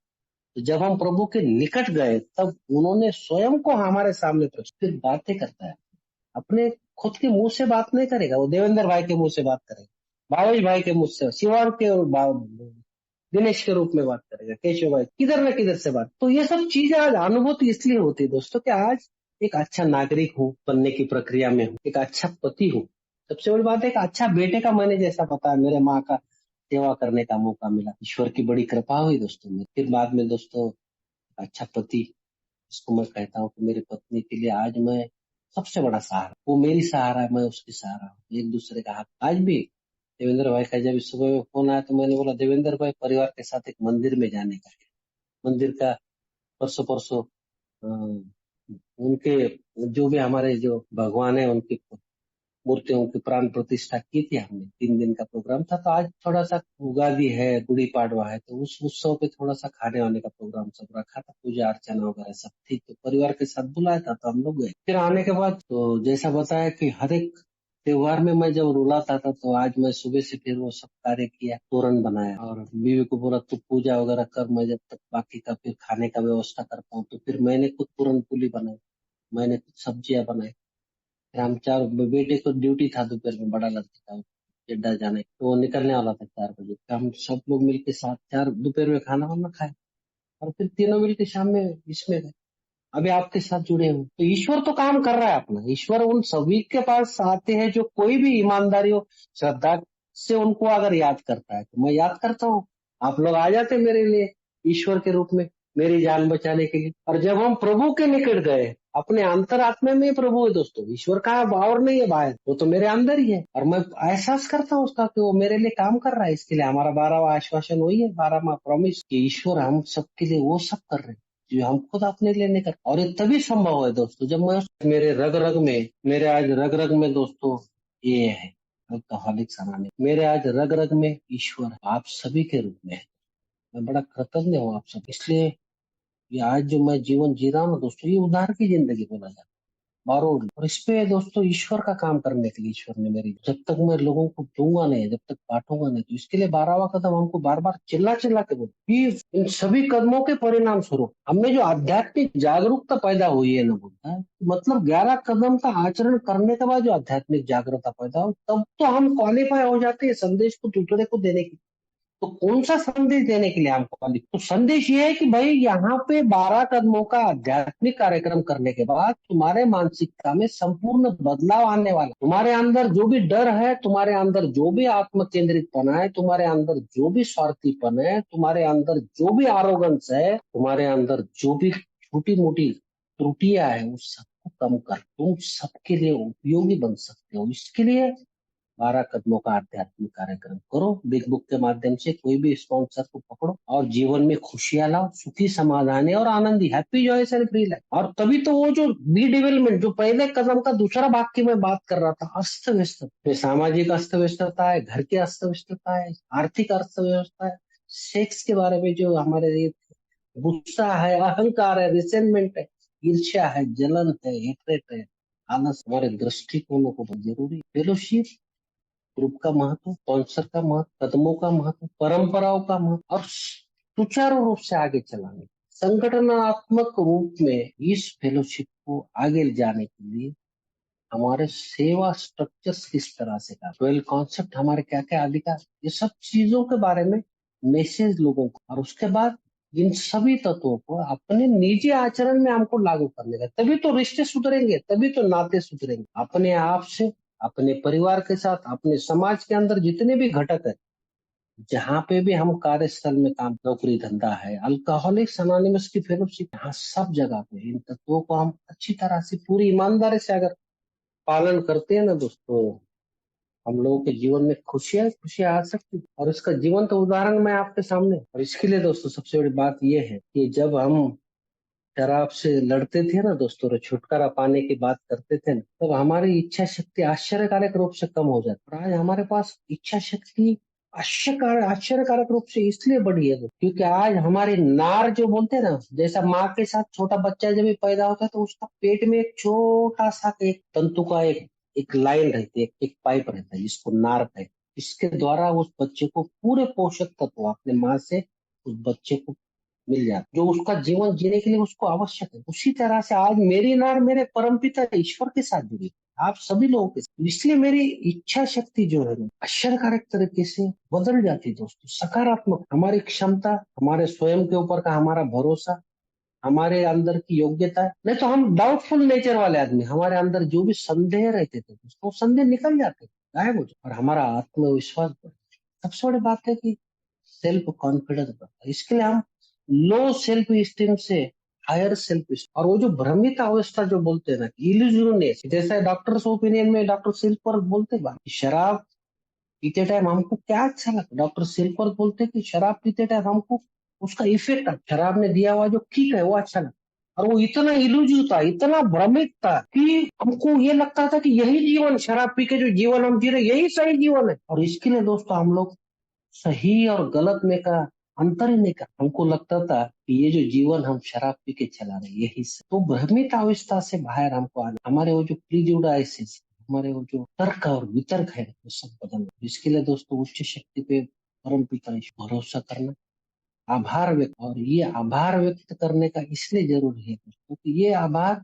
तो जब हम प्रभु के निकट गए तब उन्होंने स्वयं को हमारे सामने प्रस्तुत, फिर बातें करता है। अपने खुद के मुंह से बात नहीं करेगा, वो देवेंद्र भाई के मुंह से बात करेगा, भावेश भाई के मुंह से, शिवांग के और दिनेश के रूप में बात करेगा, केशव भाई किधर न किधर से बात। तो ये सब चीजें आज अनुभूति इसलिए होती है दोस्तों कि आज एक अच्छा नागरिक हूँ बनने की प्रक्रिया में हूँ, एक अच्छा पति हूँ। सबसे बड़ी बात है एक अच्छा बेटे का, मैंने जैसा बताया मेरे माँ का सेवा करने का मौका मिला, ईश्वर की बड़ी कृपा हुई दोस्तों में। फिर बाद में दोस्तों अच्छा पति, इसको मैं कहता हूँ कि मेरी पत्नी के लिए आज मैं सबसे बड़ा सहारा, वो मेरी सहारा है, मैं उसकी सहारा हूँ, एक दूसरे का हाथ। आज भी देवेंद्र भाई का जब इस सुबह में फोन आया तो मैंने बोला देवेंद्र भाई परिवार के साथ एक मंदिर में जाने का है। मंदिर का परसों परसों उनके जो भी हमारे जो भगवान है उनकी मूर्तियों की प्राण प्रतिष्ठा की थी हमने, 3 दिन का प्रोग्राम था। तो आज थोड़ा सा उगादी है, गुड़ी पाड़वा है, तो उस उत्सव पे थोड़ा सा खाने वाने का प्रोग्राम सब रखा था, पूजा अर्चना वगैरह सब थी, तो परिवार के साथ बुलाया था तो हम लोग गए। फिर आने के बाद तो जैसा बताया कि हर एक त्योहार में मैं जब रुलाता था, तो आज मैं सुबह से फिर वो सब कार्य किया, तोरण बनाया और बीवी को बोला तू पूजा वगैरह कर, मैं जब तक बाकी का फिर खाने का व्यवस्था करता हूँ। तो फिर मैंने खुद पूरन पूली बनाई, मैंने कुछ सब्जियां बनाई। फिर हम चार, बेटे को ड्यूटी था दोपहर में, बड़ा लड़का था चेड्डा जाने, तो वो निकलने वाला था 4 बजे। तो हम सब लोग मिलके साथ चार दोपहर में खाना वाना खाए, और फिर तीनों मिलके शाम में इसमें गए। अभी आपके साथ जुड़े हुए, तो ईश्वर तो काम कर रहा है अपना। ईश्वर उन सभी के पास आते हैं जो कोई भी ईमानदारी हो श्रद्धा से उनको अगर याद करता है, तो मैं याद करता हूँ। आप लोग आ जाते मेरे लिए ईश्वर के रूप में, मेरी जान बचाने के लिए। और जब हम प्रभु के निकट गए, अपने अंतरात्मा में प्रभु है दोस्तों, ईश्वर का और नहीं है बाहर, वो तो मेरे अंदर ही है, और मैं एहसास करता हूँ उसका कि वो मेरे लिए काम कर रहा है। इसके लिए हमारा 12वां आश्वासन वही है, 12वां प्रॉमिस, कि ईश्वर हम सबके लिए वो सब कर रहे हैं जो हम खुद अपने लिए नहीं कर। और ये तभी संभव है दोस्तों जब मैं मेरे रग रग में, मेरे आज रग रग में दोस्तों ये है अल्कोहलिक अनोनिमस, मेरे आज रग रग में ईश्वर आप सभी के रूप में है। मैं बड़ा कृतज्ञ हूँ आप सब, इसलिए ये आज जो मैं जीवन जी रहा हूँ ना दोस्तों, ये उधार की जिंदगी बोला जाता है, बारोड। और इस पे दोस्तों ईश्वर का काम करने के लिए ईश्वर ने मेरी, जब तक मैं लोगों को दूंगा नहीं, जब तक बांटूंगा नहीं, तो इसके लिए 12वां कदम हमको बार बार चिल्ला चिल्ला के बोल, कि इन सभी कदमों के परिणाम स्वरूप हमें जो आध्यात्मिक जागरूकता पैदा हुई है ना, बोलता है मतलब 11 कदम का आचरण करने के बाद जो आध्यात्मिक जागरूकता पैदा हो, तब तो हम क्वालिफाई हो जाते हैं संदेश को दूसरे को देने की। तो कौन सा संदेश देने के लिए हमको वाली, तो संदेश ये है कि भाई यहाँ पे 12 कदमों का आध्यात्मिक कार्यक्रम करने के बाद तुम्हारे मानसिकता में संपूर्ण बदलाव आने वाला। तुम्हारे अंदर जो भी डर है, तुम्हारे अंदर जो भी आत्म केंद्रितपना है, तुम्हारे अंदर जो भी स्वार्थीपन है, तुम्हारे अंदर जो भी आरोगंस है, तुम्हारे अंदर जो भी छोटी मोटी त्रुटियां है, उस सबको कम कर तुम सबके लिए उपयोगी बन सकते हो। इसके लिए 12 कदमों का आध्यात्मिक कार्यक्रम करो, बिग बुक के माध्यम से कोई भी स्पॉन्सर को पकड़ो और जीवन में खुशियां लाओ, सुखी समाधानी और आनंदी, happy joyous and free life. और तभी तो वो जो बी डेवलपमेंट, जो पहले कदम का दूसरा भाग की मैं बात कर रहा था, अस्त व्यस्त, सामाजिक अस्त व्यस्तता है, घर की अस्त व्यस्तता है, आर्थिक अस्त व्यवस्था है, सेक्स के बारे में जो हमारे ये गुस्सा है, अहंकार है, रिसेंटमेंट है, ईर्ष्या है, जलन है, हेट्रेट है, आलस, हमारे दृष्टिकोणों को बहुत जरूरी। फेलोशिप, ग्रुप का महत्व, स्पॉन्सर का महत्व, कदमों का महत्व, परंपराओं का महत्व, और सुचारू रूप से आगे चलाने, संगठनात्मक रूप में इस फेलोशिप को आगे ले जाने के लिए हमारे सेवा स्ट्रक्चर्स किस तरह से का 12 कॉन्सेप्ट, हमारे क्या क्या अधिकार, ये सब चीजों के बारे में मैसेज लोगों को, और उसके बाद इन सभी तत्वों को अपने निजी आचरण में हमको लागू करने का। तभी तो रिश्ते सुधरेंगे, तभी तो नाते सुधरेंगे, अपने आप से, अपने परिवार के साथ, अपने समाज के अंदर जितने भी घटक है, जहाँ पे भी हम कार्यस्थल में काम, नौकरी धंधा है, अल्कोहलिक्स अनोनिमस की फेलोशिप, यहाँ सब जगह पे इन तत्वों को हम अच्छी तरह से पूरी ईमानदारी से अगर पालन करते हैं ना दोस्तों, हम लोगों के जीवन में खुशियां खुशियां आ सकती है। और इसका जीवंत उदाहरण मैं आपके सामने, और इसके लिए दोस्तों सबसे बड़ी बात यह है कि जब हम शराब से लड़ते थे ना दोस्तों, और छुटकारा पाने की बात करते थे ना, तब हमारी इच्छा शक्ति आश्चर्यकारक रूप से कम हो जाती। और आज हमारे पास इच्छा शक्ति आश्चर्यकारक रूप से इसलिए बढ़ी है क्योंकि आज हमारे नार जो बोलते हैं ना, जैसा माँ के साथ छोटा बच्चा जब भी पैदा होता है तो उसका पेट में एक छोटा सा एक तंतु का एक लाइन रहती है, एक पाइप रहता है जिसको नार कहते हैं। इसके द्वारा उस बच्चे को पूरे पोषक तत्व अपने माँ से उस बच्चे को मिल जाता, जो उसका जीवन जीने के लिए उसको आवश्यक है। उसी तरह से आज मेरी नार मेरे परमपिता ईश्वर के साथ जुड़ी, आप सभी लोगों के साथ। इसलिए मेरी इच्छा शक्ति जो है ना, आश्चर्यकारक तरीके से बदल जाती है दोस्तों। सकारात्मक हमारी क्षमता, हमारे स्वयं के ऊपर का हमारा भरोसा, हमारे अंदर की योग्यता है। नहीं तो हम डाउटफुल नेचर वाले आदमी, हमारे अंदर जो भी संदेह रहते थे दोस्तों, वो संदेह निकल जाते, गायब हो जाते, और हमारा आत्मविश्वास बढ़ता है। सबसे बड़ी बात है कि सेल्फ कॉन्फिडेंस बढ़ता है। इसके लिए हम लो सेल्फ स्टीम से हायर सेल्फ स्टीम, और वो जो भ्रमित अवस्था जो बोलते हैं ना, इल्यूजननेस, जैसा डॉक्टर्स ओपिनियन में डॉक्टर सिल्कवर्थ बोलते हैं शराब पीते टाइम हमको क्या अच्छा लगता है, डॉक्टर सिल्कवर्थ बोलते हैं कि शराब पीते टाइम हमको उसका इफेक्ट, शराब ने दिया हुआ जो किक है वो अच्छा लगता। और वो इतना इल्यूजिव था, इतना भ्रमित था कि हमको ये लगता था कि यही जीवन, शराब पी के जो जीवन हम जी रहे यही सही जीवन है। और इसके लिए दोस्तों हम लोग सही और गलत में का अंतर ही नहीं कर, हमको लगता था कि ये जो जीवन हम शराब पी के चला रहे यही से। तो भ्रमित अवस्था से बाहर हमको आना, हमारे वो जो प्रीजुडाइसिस, हमारे वो जो तर्क और वितर्क है वो सब बदलना। इसके लिए दोस्तों उच्च शक्ति पे, परम पिता भरोसा करना, आभार व्यक्त, और ये आभार व्यक्त करने का इसलिए जरूरी है क्योंकि ये आभार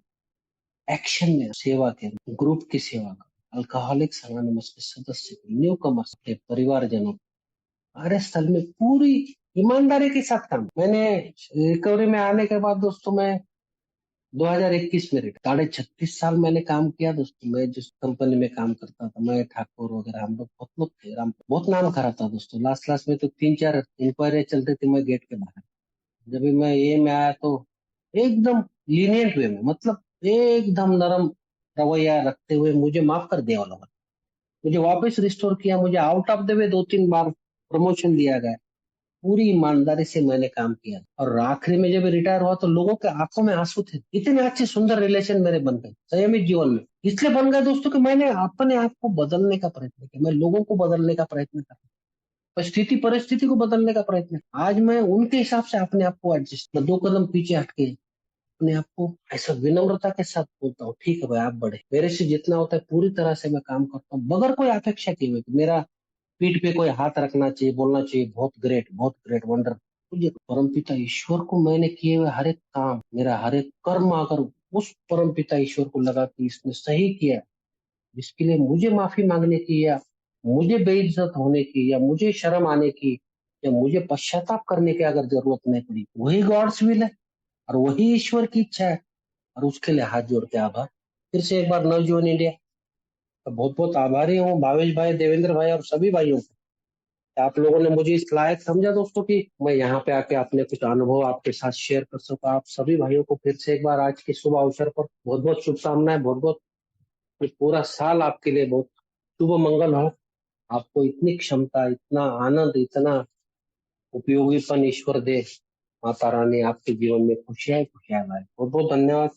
एक्शन में, सेवा के ग्रुप की सेवा का, अल्कोहलिक्स अनोनिमस के सदस्य, न्यू कमर्स के परिवारजनों, कार्यस्थल में पूरी ईमानदारी के साथ काम। मैंने रिकवरी में आने के बाद दोस्तों मैं 2021 में 36.5 साल मैंने काम किया दोस्तों। मैं जिस कंपनी में काम करता था, मैं ठाकुर वगैरह हम लोग बहुत लोग थे, बहुत नाम खराब था दोस्तों। लास्ट लास्ट में तो 3-4 इंक्वायरी चल रही थी, मैं गेट के बाहर। जब भी मैं ये में आया तो एकदम लीनियंट वे में, मतलब एकदम नरम रवैया रखते हुए मुझे माफ कर दिया लोगों ने, मुझे वापस रिस्टोर किया, मुझे out of the way 2-3 bar promotion दिया गया। पूरी ईमानदारी से मैंने काम किया, और आखिरी में जब रिटायर हुआ तो लोगों के आंखों में आंसू थे। इतने अच्छे सुंदर रिलेशन मेरे बन गए संयमित जीवन में। इसलिए बन गए दोस्तों कि मैंने अपने आप को बदलने का प्रयत्न किया, मैं लोगों को बदलने का प्रयत्न कर, स्थिति परिस्थिति को बदलने का प्रयत्न है। आज मैं उनके हिसाब से अपने आप को एडजस्ट, मैं 2 कदम पीछे हटके अपने आप को ऐसा विनम्रता के साथ बोलता हूँ, ठीक है भाई आप बड़े, मेरे से जितना होता है पूरी तरह से मैं काम करता हूँ, बगैर कोई अपेक्षा किए हुए कि मेरा पीठ पे कोई हाथ रखना चाहिए, बोलना चाहिए बहुत ग्रेट वंडर। मुझे परमपिता ईश्वर को मैंने किए हुए हर एक काम, मेरा हर एक कर्म अगर उस परमपिता ईश्वर को लगा कि इसने सही किया, जिसके लिए मुझे माफी मांगने की या मुझे बेइज्जत होने की या मुझे शर्म आने की या मुझे पश्चाताप करने की अगर जरूरत नहीं पड़ी, वही गॉड्स विल है और वही ईश्वर की इच्छा है। और उसके लिए हाथ जोड़ के आभार। फिर से एक बार नवजीवन इंडिया का बहुत बहुत आभारी हूँ, भावेश भाई, देवेंद्र भाई और सभी भाइयों को। आप लोगों ने मुझे इस लायक समझा दोस्तों कि मैं यहाँ पे आके अपने कुछ अनुभव आपके साथ शेयर कर सकूं। आप सभी भाइयों को फिर से एक बार आज के शुभ अवसर पर बहुत बहुत शुभकामनाएं, बहुत बहुत पूरा साल आपके लिए बहुत शुभ मंगल हो। आपको इतनी क्षमता, इतना आनंद, इतना उपयोगीपन ईश्वर दे। माता रानी आपके जीवन में खुशियां ही खुशियां लाए। बहुत बहुत धन्यवाद।